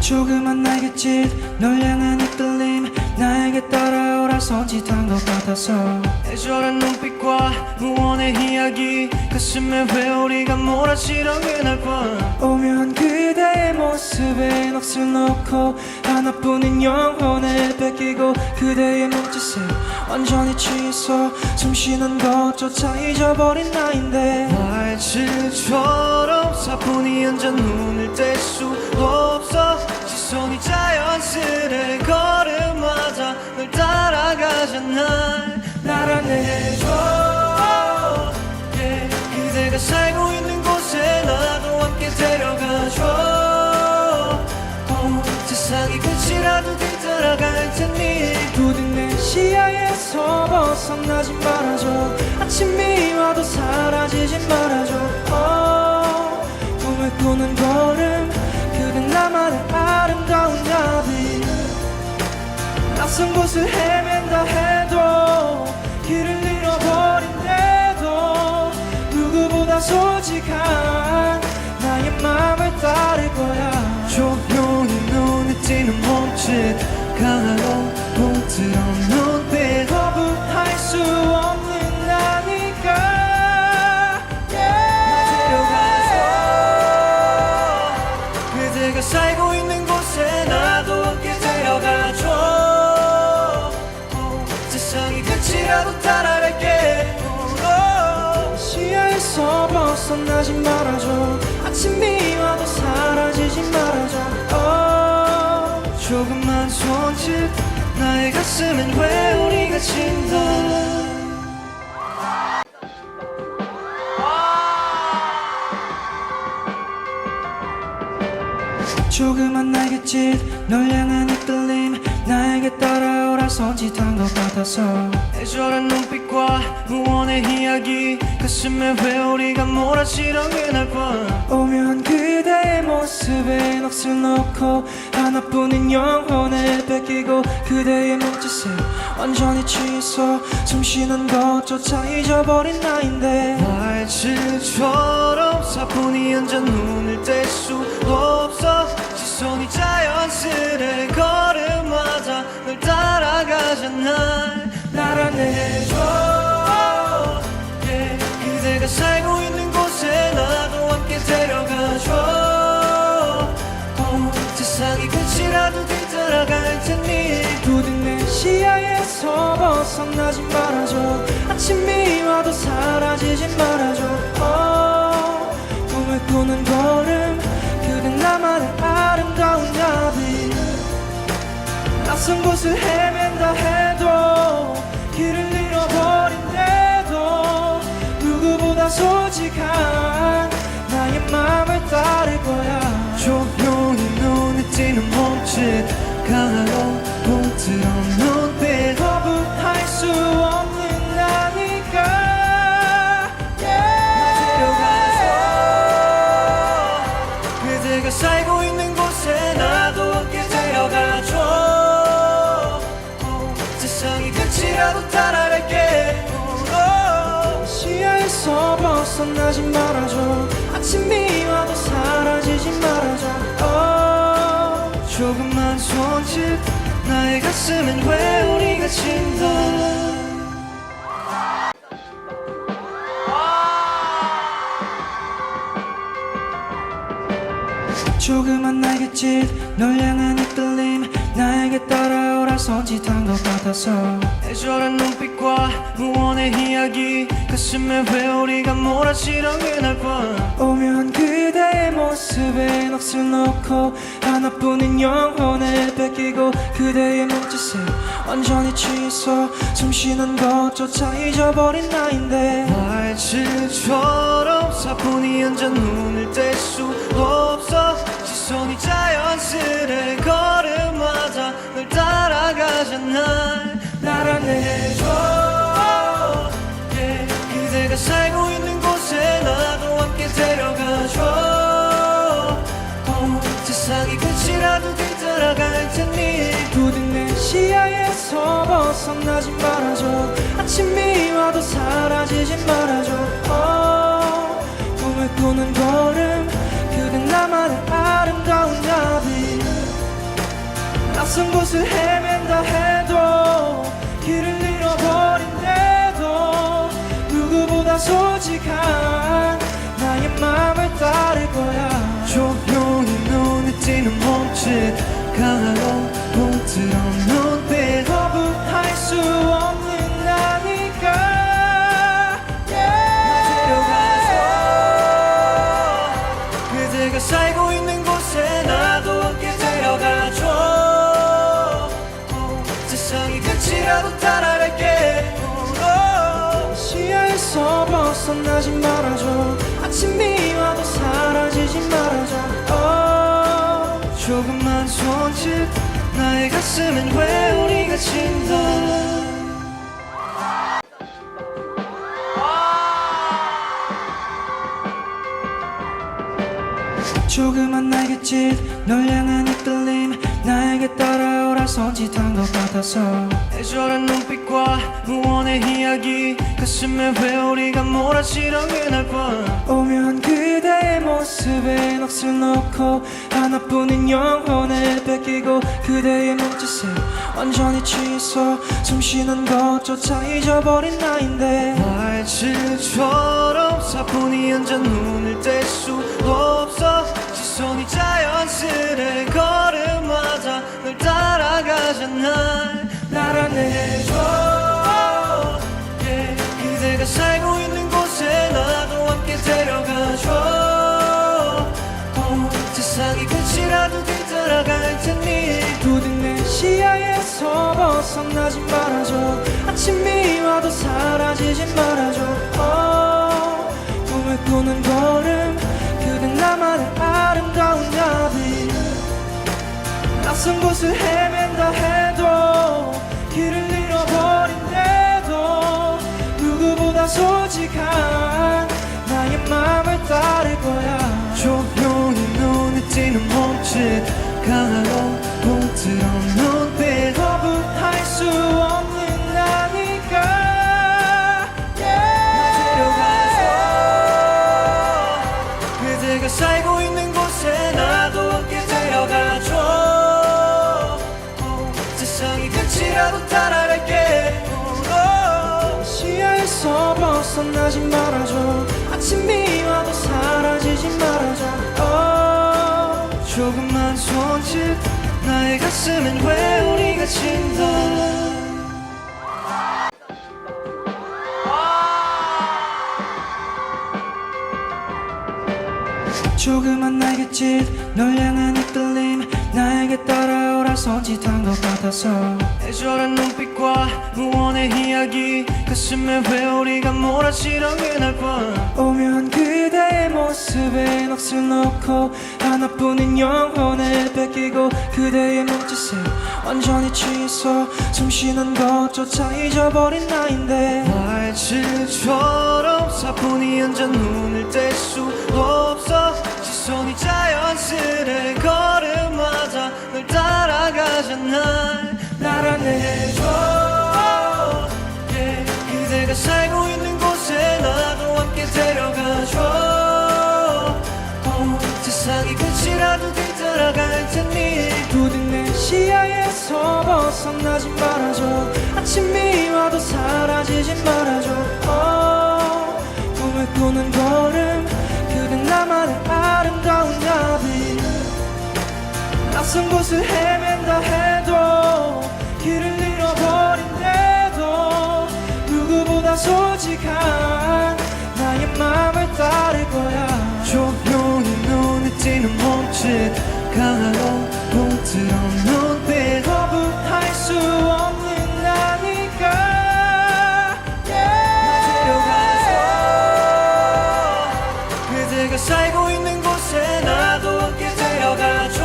조그만 날갯짓 널 향한 이끌림 나에게 따라오라 손짓한 것 같아서 애절한 눈빛과 무언의 이야기 가슴에 회오리가 몰아치던 그날 밤 오묘한 그대의 모습에 넋을 놓고 하나뿐인 영혼을 뺏기고 그대의 몸짓에 완전히 취해서 숨쉬는 것조차 잊어버린 나인데 말칠처럼 사뿐히 앉아 눈을 뗄 수 없어 시선이 자연스레 걸음마다 널 따라가잖아 날 안내해줘 yeah. 그대가 살고 있는 곳에 나도 함께 데려가줘 세상이 끝이라도 뒤따라갈 테니 부득 내 시야에서 벗어나지 말아줘 아침이 와도 사라지지 말아줘 꿈을 꾸는 걸음 그대 나만의 아름다운 나비 낯선 곳을 헤맨다 해도 길을 잃어버린데도 누구보다 솔직한 나의 마음을 따를 거야 조용히 눈에 띄는 몸짓 강하고 부드러운 눈빛 거부할 수 없는 나니까 데려가줘 그대가 살고 있는 곳에 나도 함께 데려가줘 세상이 끝이라도 따라갈게 시야에서 벗어나지 말아줘 아침이 와도 사라지지 말아줘 조금만 손짓 나의 가슴엔 회오리가 친다 조그만 날갯짓 널 향한 이끌림 나에게 따라오라 손짓한 것 같아서 애절한 눈빛과 무언의 이야기 가슴에 회오리가 몰아치던 그날 밤 오묘한 그대의 모습에 넋을 놓고 하나뿐인 영혼을 뺏기고 그대의 몸짓에 완전히 취해서 숨쉬는 것조차 잊어버린 나인데 말칠처럼 사뿐히 앉아 눈을 뗄 수 없어 시선이 자연스레 걸음마다 널 따라가잖아 날 안내해줘 yeah. 그대가 살고 있는 곳에 나도 함께 데려가줘 세상이 끝이라도 뒤따라갈 테니 부득 내 시야에서 벗어나지 말아줘 아침이 와도 사라지지 말아줘 꿈을 꾸는 걸음 그대 나만의 아름다운 나비 낯선 곳을 헤맨다 해도 길을 잃어버린데도 누구보다 솔직한 나의 마음을 따를 거야 조용히 눈에 띄는 몸짓 강하고 부드러운 눈빛 거부할 수 없는 나니까 데려가줘 그대가 살고 있는 곳에 나도 함께 데려가줘 세상이 끝이라도 따라갈게 시야에서 벗어나지 말아줘 아침이 와도 사라지지 말아줘 조금만 손짓 나의 가슴엔 회오리가 친다 조그만 날갯짓 널 향한 이끌림 나에게 따라오라 손짓한 것 같아서 애절한 눈빛과 무언의 이야기 가슴에 회오리가 몰아치던 그날 밤 오묘한 그대의 모습에 넋을 놓고 하나뿐인 영혼을 뺏기고 그대의 몸짓에 완전히 취해서 숨쉬는 것조차 잊어버린 나인데 말칠처럼 사뿐히 앉아 눈을 뗄 수 없어 시선이 자연스레 걸음마다 널 따라가잖아 날 안내해줘 yeah. 그대가 살고 있는 곳에 나도 함께 데려가줘 세상이 끝이라도 뒤따라갈 테니 부득 내 시야에서 벗어나지 말아줘 아침이 와도 사라지지 말아줘 꿈을 꾸는 걸음 그대 나만의 아름다운 나비 낯선 곳을 헤맨다 해도 길을 잃어버린데도 누구보다 솔직한 나의 마음을 따를 거야. 조용히 눈에 띄는 몸짓 강하고 부드러운 눈빛 거부할 수 없는 나니까 데려가줘. 그대가 살고 있는 곳에 나도 함께 데려가줘. 세상이 끝이라도 따라갈게. 시야에서 벗어나지 말아줘. 아침이 와도 사라지지 말아줘. 조금만 손짓 나의 가슴엔 회오리가 친다. 조그만 날갯짓 널 향한 이끌림 나에게 따라오라 손짓한 것 같아서 애절한 눈빛과 무언의 이야기 가슴에 회오리가 몰아치던 그날 밤 오묘한 그대의 모습에 넋을 놓고 하나뿐인 영혼을 뺏기고 그대의 몸짓에 완전히 취해서 숨쉬는 것조차 잊어버린 나인데 말칠처럼 사뿐히 앉아 눈을 뗄 수 없어. 시선이 자연스레 걸음마다 널 따라가잖아. 날 안내해줘. 그대가 살고 있는 곳에 나도 함께 데려가줘. 세상이 끝이라도 뒤따라갈 테니 부디 내 시야에서 벗어나지 말아줘. 아침이 와도 사라지지 말아줘. 꿈을 꾸는 걸음 그댄 나만의 아름다운 나비. 낯선 곳을 헤맨다 해도 길을 잃어버린데도 누구보다 솔직한 나의 마음을 따를 거야. 조용히 눈에 띄는 몸짓 강하고 부드러운 눈빛 거부할 수 없는 나니까 데려가줘. 그대가 살고 있는 곳에 나도 함께 데려가줘. 세상이 끝이라도 따라갈게. 시야에서 벗어나지 말아줘. 아침이 와도 사라지지 말아줘. 조금만 손짓 나의 가슴엔 회오리가 친다. 조그만 날갯짓 널 향한 이끌림 나에게 따라오라 손짓한 것 같아서 애절한 눈빛과 무언의 이야기 가슴에 회오리가 몰아치던 그날 밤 오묘한 그대의 모습에 넋을 놓고 하나뿐인 영혼을 뺏기고 그대의 몸짓에 완전히 취해서 숨쉬는 것조차 잊어버린 나인데 말칠처럼 사뿐히 앉아 눈을 뗄 수 없어. 시선이 자연스레 걸음마다 널 따라가잖아. 날 안내해줘. 그대가 살고 있는 곳에 나도 함께 데려가줘. 세상이 끝이라도 뒤따라갈 테니 부디 내 시야에서 벗어나지 말아줘. 아침이 와도 사라지지 말아줘. 꿈을 꾸는 걸음 그댄 나만의 아름다운 나비. 낯선 곳을 헤맨다 해도 길을 잃어버린데도 누구보다 솔직한 나의 마음을 따를 거야. 조용히 눈에 띄는 몸짓 강하고 부드러운 눈빛 거부할 수 없는 나니까 데려가줘. 그대가 살고 있는 곳에 나도 함께 데려가줘.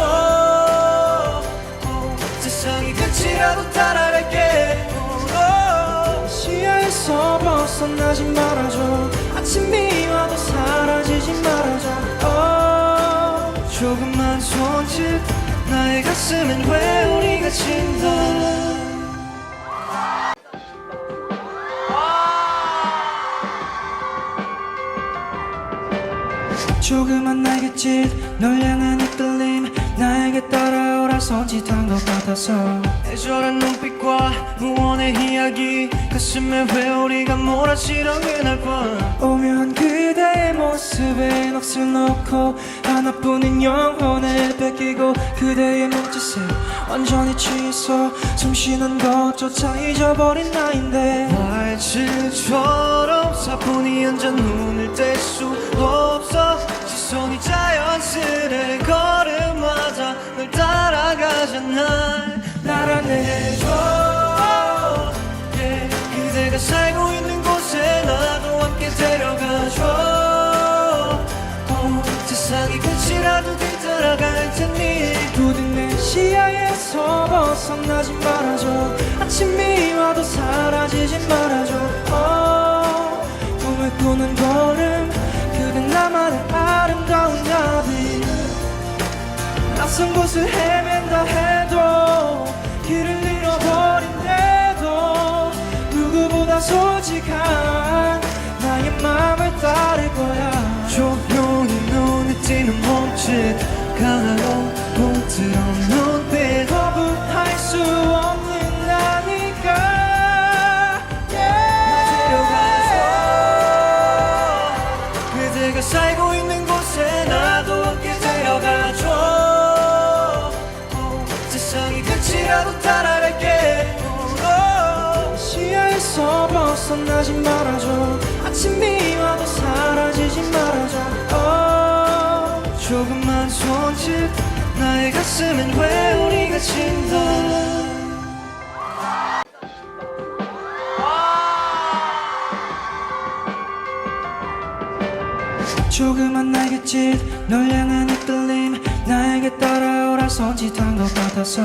세상이 끝이라도 따라갈게. 시야에서 벗어나지 말아줘. 아침이 와도 사라지지 말아줘. 조금만 손짓 나의 가슴엔 회오리가 친다. 조그만 날갯짓 널 향한 이끌림 나에게 따라오라 손짓한 것 같아서 애절한 눈빛과 무언의 이야기 가슴에 회오리가 몰아치던 그날 밤 오묘한 그대의 모습에 넋을 놓고 하나뿐인 영혼을 뺏기고 그대의 몸짓에 완전히 취해서 숨쉬는 것조차 잊어버린 나인데 말질처럼 사뿐히 앉아 눈을 뗄 수 없어 시선이 자연스레 걸음마다 널 따라가잖아 날 안내해줘 yeah. 그대가 살고 있는 곳에 나도 함께 데려가줘 세상이 끝이라도 뒤따라갈 테니 부디 내 시야에서 벗어나지 말아줘 아침이 와도 사라지지 말아줘 꿈을 꾸는 걸음 그대 나만의 아름다운 나비 낯선 곳을 헤맨다 해도 길을 잃어버린데도 누구보다 솔직한 나의 맘을 따를 거야 조용히 눈에 띄는 몸짓 강하고 부드러운 눈빛 거부할 수 없는 나니까 데려가줘 그대가 살고 있는 곳에 나도 함께 데려가줘 세상이 끝이라도 따라갈게 시야에서 벗어나지 말아줘 아침이 와도 사라지지 말아줘 조금만 손짓 나의 가슴엔 회오리가 친다 조그만 날갯짓 널 향한 이끌림 나에게 따라오라 손짓한 것 같아서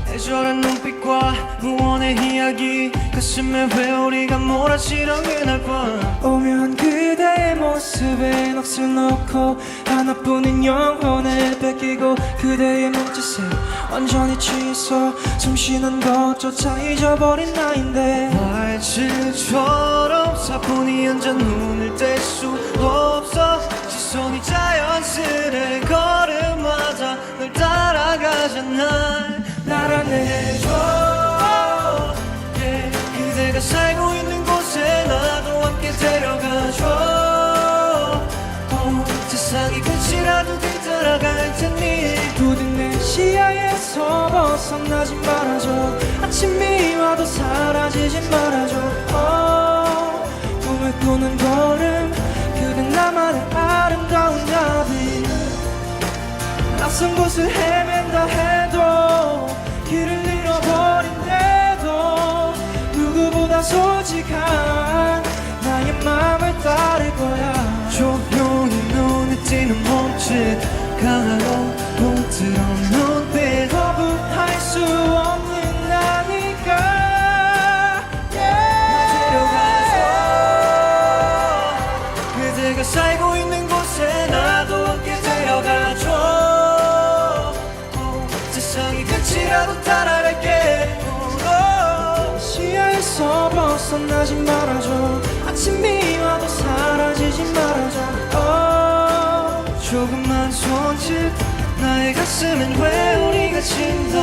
애절한 눈빛과 무언의 이야기 가슴에 회오리가 몰아치던 그날 밤 오묘한 그대의 모습에 넋을 놓고 하나뿐인 영혼을 뺏기고 그대의 몸짓에 완전히 취해서 숨쉬는 것조차 잊어버린 나인데 말질처럼 사뿐히 앉아 눈을 뗄 수 없어 시선이 자연스레 걸음마다 널 따라가잖아 날 안내해줘 yeah. 그대가 살고 있는 곳에 나도 함께 데려가줘 세상이 끝이라도 뒤따라갈 테니 부디 내 시야에서 벗어나지 말아줘 아침이 와도 사라지지 말아줘 꿈을 꾸는 걸음 그대 나만의 아름다운 나비 낯선 곳을 헤맨다 해도 길을 잃어버린데도 누구보다 솔직한 나의 맘을 따를 거야 조용히 눈에 띄는 몸짓 강하고 부드러운 눈빛 거부할 수 없는 나니까 데려가줘 그대가 살고 있는 곳에 나도 함께 데려가줘 세상이 끝이라도 따라갈게 시야에서 벗어나지 말아줘 아침이 와도 사라지지 말아줘 조금만 손짓 나의 가슴엔 회오리가 친다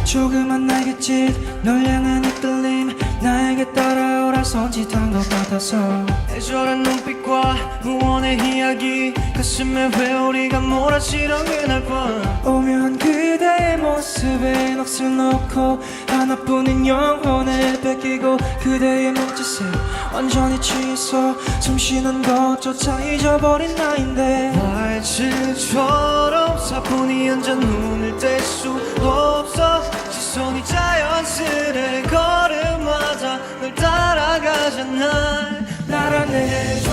조그만 날갯짓 널 향한 이끌림 나에게 따라오라 손짓한 것 같아서 애절한 눈빛과 무언의 이야기 가슴에 회오리가 몰아치던 그날 밤 오묘한 그대의 모습에 넋을 놓고 하나뿐인 영혼을 뺏기고 그대의 몸짓에 완전히 취해서 숨쉬는 것조차 잊어버린 나인데 말질처럼 사뿐히 앉아 눈을 뗄 수 없어 시선이 자연스레 걸음마다 널 따라가잖아 날 안내해줘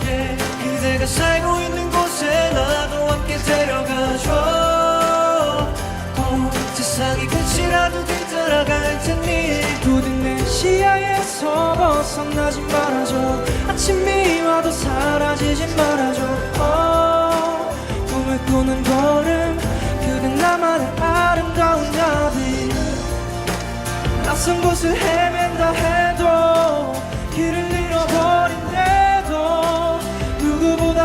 yeah. 그대가 살고 있는 곳에 나도 함께 데려가줘 세상이 끝이라도 뒤따라갈 테니 부디 내 시야에서 벗어나지 말아줘 아침이 와도 사라지지 말아줘 꿈을 꾸는 걸음 그대 나만의 아름다운 나비 낯선 곳을 헤맨다 해도 길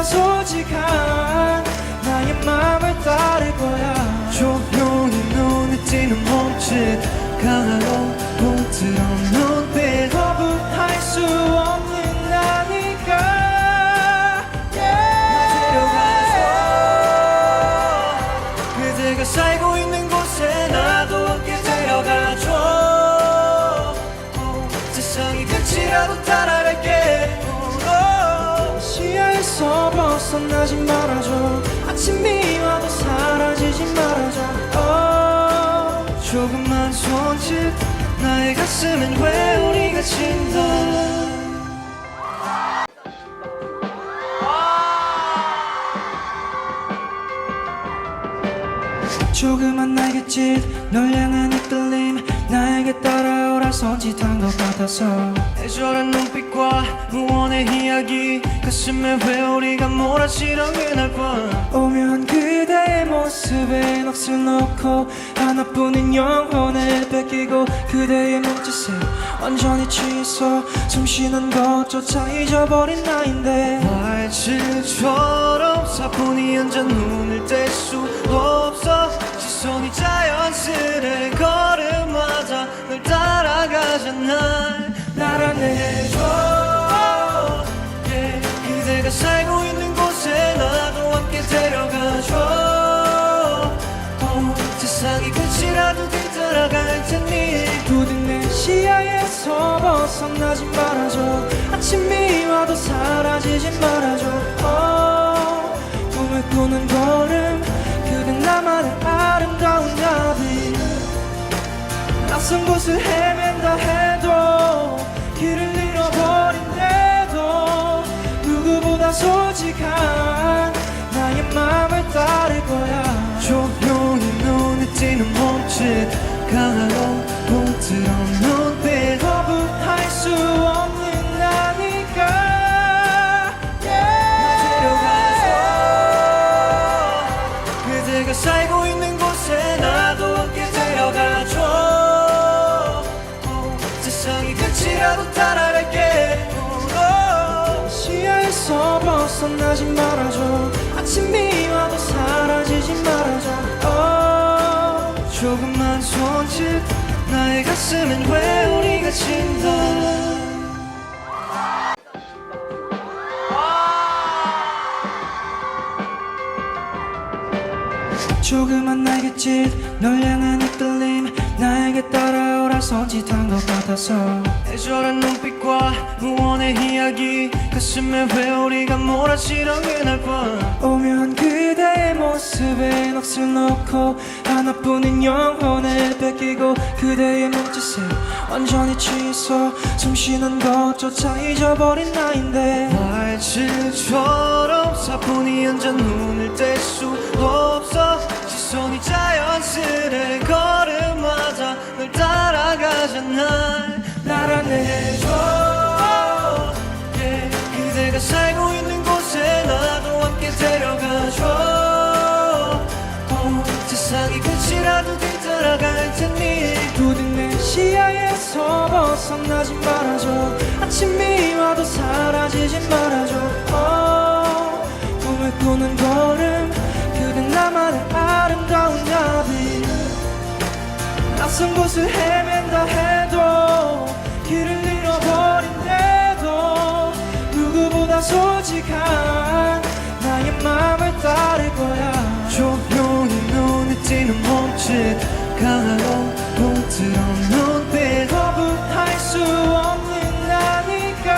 솔직한 나의 맘을 따를 거야. 조용히 눈에 띄는 몸짓 강하고 부드러운 눈빛 거부할 수 없는 나니까 그대가 살고 있는 곳에 나도 함께 데려가줘. 세상이 끝이라도 따라갈게. 시야에서 벗어나지 말아줘. 아침이 와도 사라지지 말아줘. 조금만 손짓 나의 가슴엔 회오리가 친다. 조그만 날갯짓 널 향한 이끌림 나에게 따라오라 손짓한 것 같아서 애절한 눈빛과 무언의 이야기 가슴에 회오리가 몰아치던 그날 밤 오면 그대의 모습에 넋을 놓고 하나뿐인 영혼을 뺏기고 그대의 몸짓에 완전히 취해서 숨쉬는 것조차 잊어버린 나인데 말질처럼 사뿐히 앉아 눈을 뗄 수 없어. 시선이 자연스레 걸음마다 널 따라가잖아. 날 안내해줘. 그대가 살고 있는 곳에 나도 함께 데려가줘. 세상이 끝이라도 뒤따라갈 테니 부디 내 시야에서 벗어나지 말아줘. 아침이 와도 사라지지 말아줘. 꿈을 꾸는 걸음 그댄 나만의 아름다운 나비. 낯선 곳을 헤맨다 해도 길을 잃어버린대도 누구보다 솔직한 나의 맘을 따를 거야. 조용히 눈에 띄는 몸짓 강하고 부드러운 눈빛 거부할 수 없는 나니까 그대가 살고 있는 곳에 나도 함께 데려가줘. 세상이 끝이라도 따라갈게. 시야에서 벗어나지 말아줘. 아침이 와도 사라지지 말아줘. 조금만 손짓 나의 가슴엔 회오리가 친다. 조그만 날갯짓 널 향한 이끌림 나에게 따라오라 손짓한 것 같아서 애절한 눈빛과 무언의 이야기 가슴에 회오리가 몰아치던 그날 밤 오면 그대의 모습에 넋을 놓고 하나뿐인 영혼을 뺏기고 그대의 몸짓에 완전히 취해서 숨쉬는 것조차 잊어버린 나인데 말질처럼 사뿐히 앉아 눈을 뗄 수 없어. 시선이 자연스레 걸음마다 널 따라가잖아. 날 안내해줘. 그대가 살고 있는 곳에 나도 함께 데려가줘. 세상이 끝이라도 뒤따라갈 테니 부디 내 시야에서 벗어나지 말아줘. 아침이 와도 사라지지 말아줘. 꿈을 꾸는 걸음 그댄 나만의 아름다운 나비. 낯선 곳을 헤맨다 해도 길을 잃어버린대도 누구보다 솔직한 나의 맘을 따를 거야. 조용히 눈에 띄는 몸짓 강하고 부드러운 눈빛 거부할 수 없는 나니까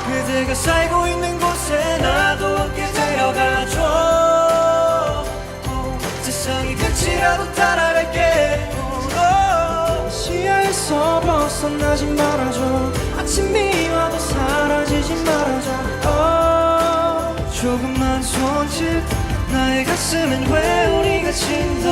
그대가 살고 있는 곳에 나도 함께 데려가줘. 세상이 끝이라도 따라갈게. 시야에서 벗어나지 말아줘. 아침이 와도 사라지지 말아줘. 조금만 손짓 나의 가슴엔 회오리가 친다.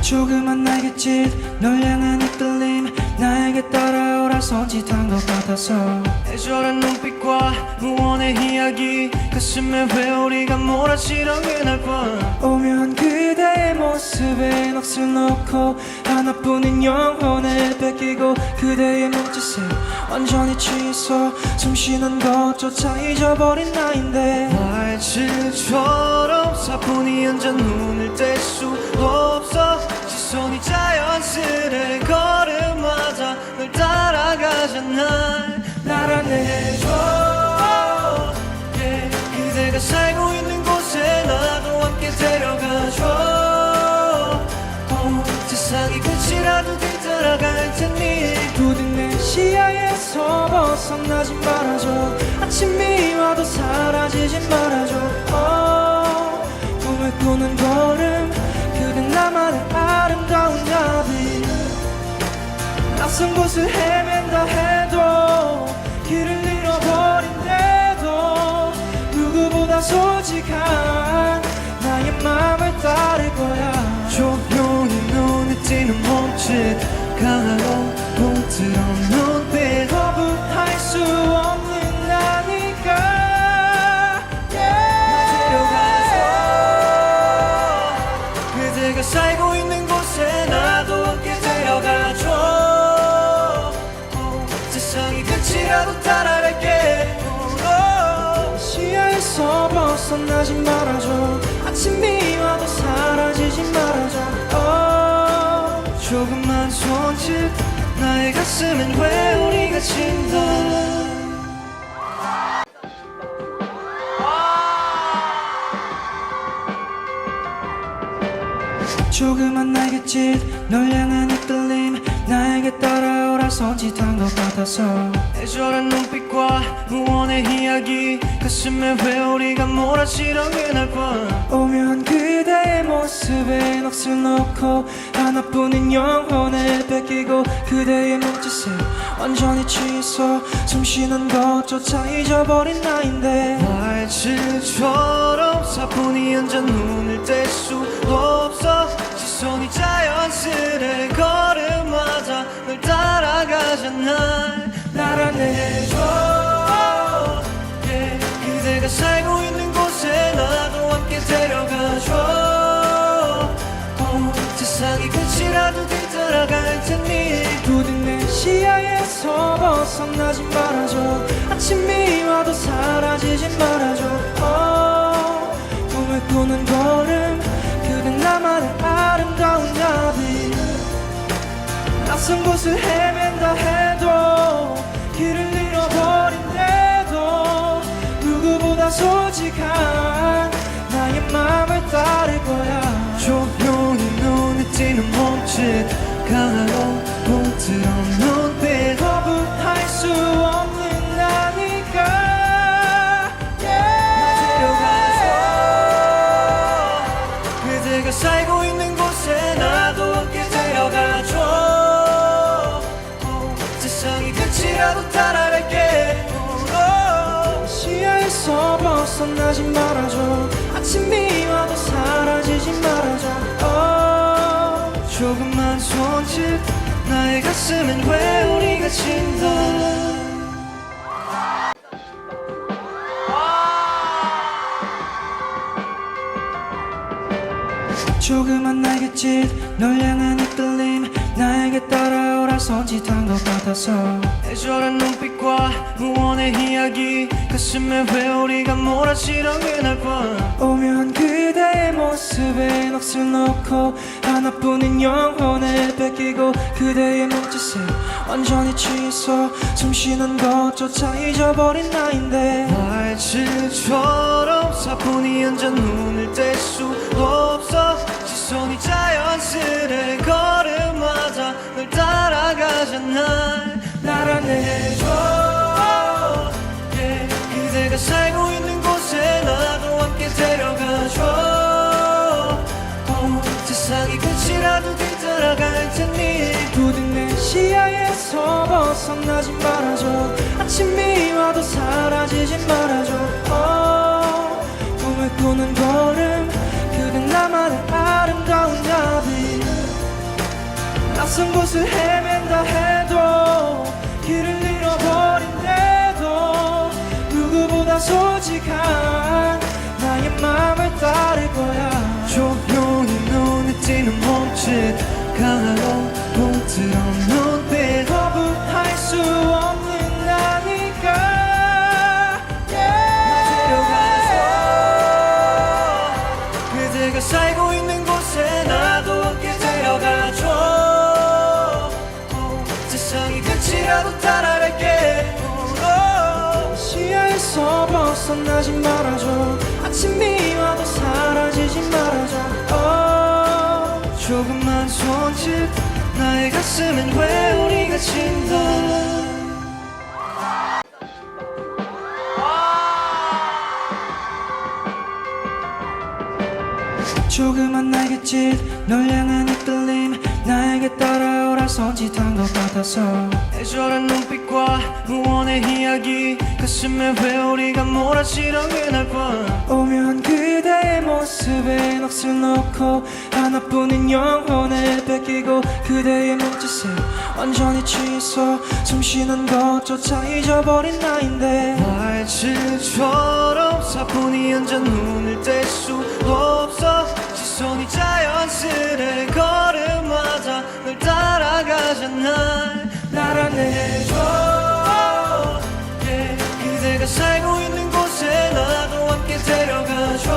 조그만 날갯짓 널 향한 이끌림 나에게 따라오라 손짓한 것 같아. 같아서 애절한 눈빛과 무언의 이야기 가슴에 회오리가 몰아치던 그날 밤 오묘한 그대의 모습에 넋을 놓고 하나뿐인 영혼을 뺏기고 그대의 몸짓에 완전히 취해서 숨쉬는 것조차 잊어버린 나인데 말칠처럼 사뿐히 앉아 눈을 뗄 수 없어 시선이 자연스레 걸음마다 널 따라가잖아 날 안내해줘 yeah. 그대가 살고 있는 곳에 나도 함께 데려가줘 세상이 끝이라도 뒤따라갈 테니 부디 내 시야에서 벗어나지 말아줘 아침이 와도 사라지지 말아줘 꿈을 꾸는 걸음 그대 나만의 아름다운 나비 낯선 곳을 헤맨다 해도 길을 잃어버린데도 누구보다 솔직한 나의 마음을 따를 거야 조용히 눈에 띄는 몸짓 강하고 부드러운 눈빛 거부할 수 없는 나니까 데려가서 그대가 살고 있는 곳에 나도 함께 데려가줘 세상이 끝이라도 따라갈게 시야에서 벗어나지 말아줘 아침이 와도 사라지지 말아줘 조금만 손짓 나의 가슴엔 회오리가 친다 조그만 날갯짓 널 향한 이끌림 나에게 따라오라 손짓한 것 같아서 애절한 눈빛과 무언의 이야기 가슴에 회오리가 몰아치던 그날 밤 오묘한 그대의 모습에 넋을 놓고 하나뿐인 영혼을 뺏기고 그대의 몸짓에 완전히 취해서 숨쉬는 것조차 잊어버린 나인데 말칠처럼 사뿐히 앉아 눈을 뗄 수 없어 시선이 자연스레 걸음마다 널 따라가잖아 날 안내해줘 yeah. 그대가 살고 있는 곳에 나도 함께 데려가줘 세상이 끝이라도 뒤따라갈 테니 부디 내 시야에서 벗어나지 말아줘 아침이 와도 사라지지 말아줘 꿈을 꾸는 걸음 그대 나만의 아름다운 나비 낯선 곳을 헤맨다 해도 길을 잃어버린데도 누구보다 솔직한 나의 마음을 따를 거야 조용히 눈에 띄는 몸짓 강하고 부드러운 눈빛 거부할 수 없는 나니까 데려가서 그대가 살고 있는 곳에 나도 함께 데려가줘 세상이 끝이라도 따라갈게 시야에서 벗어나지 말아줘 아침이 와도 사라지지 말아줘 조금만 손짓 나의 가슴엔 회오리가 친다 조그만 날갯짓 널 향한 이끌림 나에게 따라오라 손짓한 것 같아서 애절한 눈빛과 무언의 이야기 가슴에 회오리가 몰아치던 그날 밤 오묘한 그대의 모습에 넋을 놓고 하나뿐인 영혼을 뺏기고 그대의 몸짓에 완전히 취해서 숨쉬는 것조차 잊어버린 나인데 말칠처럼 사뿐히 앉아 눈을 뗄 수 없어 시선이 자연스레 걸음마다 널 따라가잖아 날 안내해줘 yeah. 그대가 살고 있는 곳에 나도 함께 데려가줘 세상이 끝이라도 뒤따라갈 테니 부디 내 시야에서 벗어나지 말아줘 아침이 와도 사라지지 말아줘 꿈을 꾸는 걸음 그대 나만의 아름다운 나비 낯선 곳을 헤맨다 해도 길을 잃어버린 없는 빛 거부할 수 없는 나니까 데려가줘 그대가 살고 있는 곳에 나도 함께 데려가줘 세상이 끝이라도 따라갈게 시야에서 벗어나지 말아줘 아침이 와도 사라지지 말아줘 조금만 손짓 나의 가슴엔 회오리가 친다 조그만 날갯짓 널 향한 이끌림 나에게 따라오라 손짓한 것 같아서 애절한 눈빛과 무언의 이야기 가슴에 회오리가 몰아치던 그날 밤 오묘한 그대의 모습에 넋을 놓고 하나뿐인 영혼을 뺏기고 그대의 몸짓에 완전히 취해서 숨쉬는 것조차 잊어버린 나인데 말칠처럼 사뿐히 앉아 눈을 뗄 수 없어 시선이 자연스레 걸음마다 널 따라가잖아 날 안내해줘 그대가 살고 있는 곳에 나도 함께 데려가줘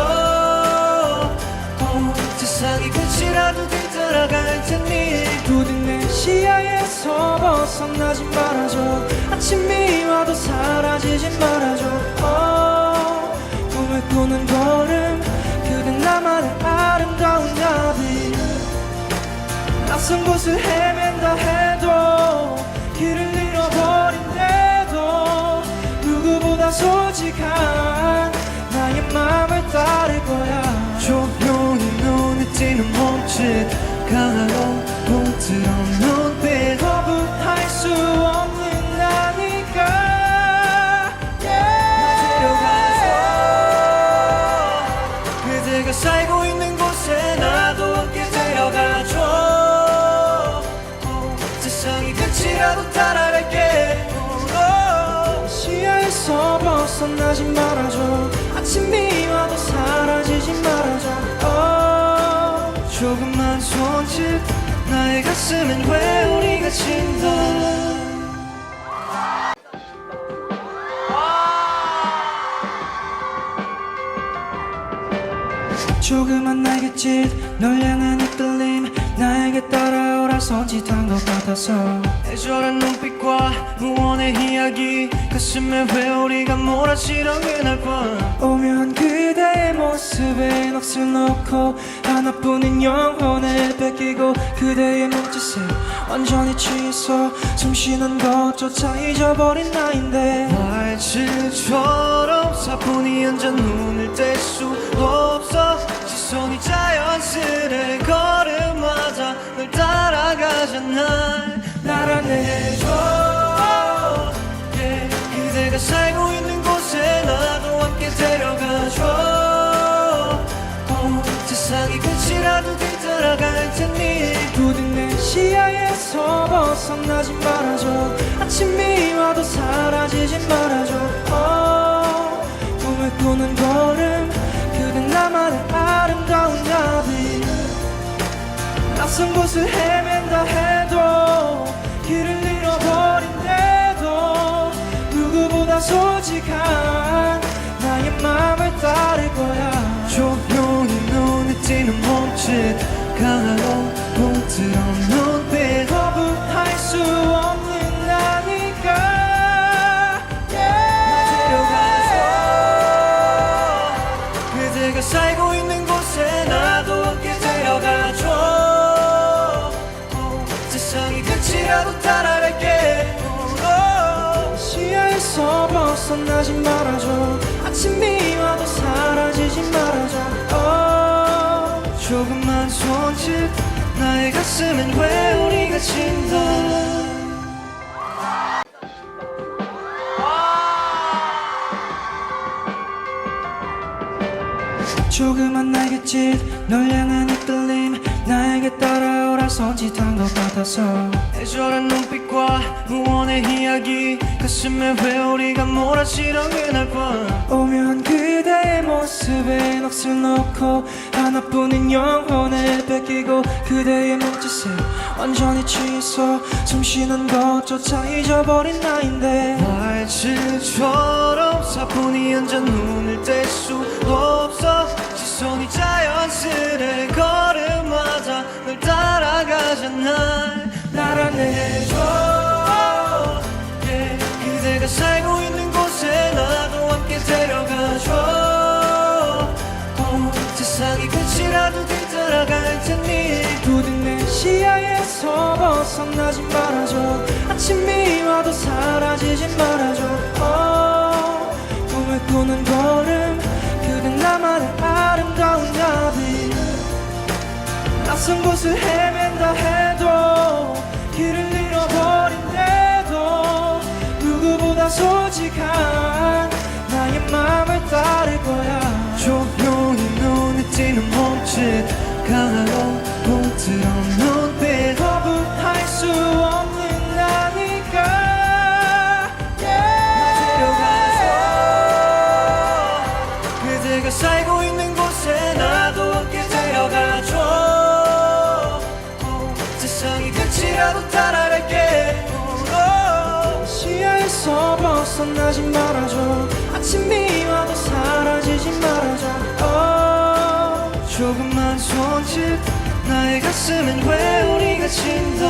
세상이 끝이라도 뒤따라갈 테니 부디 내 시야에서 벗어나지 말아줘 아침이 와도 사라지지 말아줘 꿈을 꾸는 걸음 그댄 나만의 아름다운 나비 낯선 곳을 헤맨다 해도 길을 잃어버린데도 누구보다 솔직한 나의 마음을 따를 거야 조용히 눈에 띄는 몸짓 강하고 부드러운 눈빛 거부할 수 없는 나니까 데려가줘 그대가 살고 있는 곳에 나도 함께 데려가줘 세상이 끝이라도 따라갈게 시야에서 벗어나지 말아줘 아침이 와도 사라지지 말아줘 조금만 손짓 나의 가슴엔 회오리가 친다 조그만 날갯짓 널 향한 이끌림 나에게 따라오라 손짓한 것 같아서 애절한 눈빛과 무언의 이야기 가슴에 회오리가 몰아치던 그날 밤 오묘한 그대의 모습에 넋을 놓고 하나뿐인 영혼을 뺏기고 그대의 몸짓에 완전히 취해서 숨쉬는 것조차 잊어버린 나인데 말칠처럼 사뿐히 앉아 눈을 뗄 수 없어 시선이 자연스레 걸음마다 널 따라가잖아 날 안내해줘 그대가 살고 있는 곳에 나도 함께 데려가줘 세상이 끝이라도 뒤따라갈 테니 부디 내 시야에서 벗어나지 말아줘 아침이 와도 사라지지 말아줘 꿈을 꾸는 걸음 그댄 나만의 아름다운 나비 낯선 곳을 헤맨다 해도 길을 잃어버린데도 누구보다 솔직한 나의 마음을 따를 거야 조용히 눈에 띄는 몸짓 강하고 부드러운 눈빛 거부할 수 없는 나니까 데려가줘 그대가 살고 있는 곳에 나도 함께 데려가줘 세상이 끝이라도 따라갈게 시야에서 벗어나지 말아줘 아침이 와도 사라지지 말아줘 조금만 손짓 나의 가슴엔 회오리가 친다 조그만 날갯짓 널 향한 이끌림 나에게 따라오라 손짓한 것 같아서 애절한 눈빛과 무언의 이야기 가슴에 회오리가 몰아치던 그날 밤 오묘한 그대의 모습에 넋을 놓고 하나뿐인 영혼을 뺏기고 그대의 몸짓에 완전히 취해서 숨쉬는 것조차 잊어버린 나인데 말질처럼 사뿐히 앉아 눈을 뗄 수 없어 시선이 자연스레 걸음마다 널 따라가잖아 날 안내해줘 yeah. 그대가 살고 있는 곳에 나도 함께 데려가줘 세상이 끝이라도 뒤따라갈 테니 부디 내 시야에서 벗어나지 말아줘 아침이 와도 사라지지 말아줘 꿈을 꾸는 걸음 그대 나만의 아름다운 나비 낯선 곳을 헤맨다 해도 길을 잃어버린데도 누구보다 솔직한 나의 맘을 따를 거야 조용히 눈에 띄는 몸짓 강하고 부드러운 눈빛 거부할 수 없는 나니까 데려가줘 그대가 살고 있는 곳에 나도 함께 데려가줘 세상이 끝이라도 따라갈게 시야에서 벗어나지 말아줘 아침이 와도 사라지지 말아줘 조금만 손짓 나의 가슴엔 회오리가 친다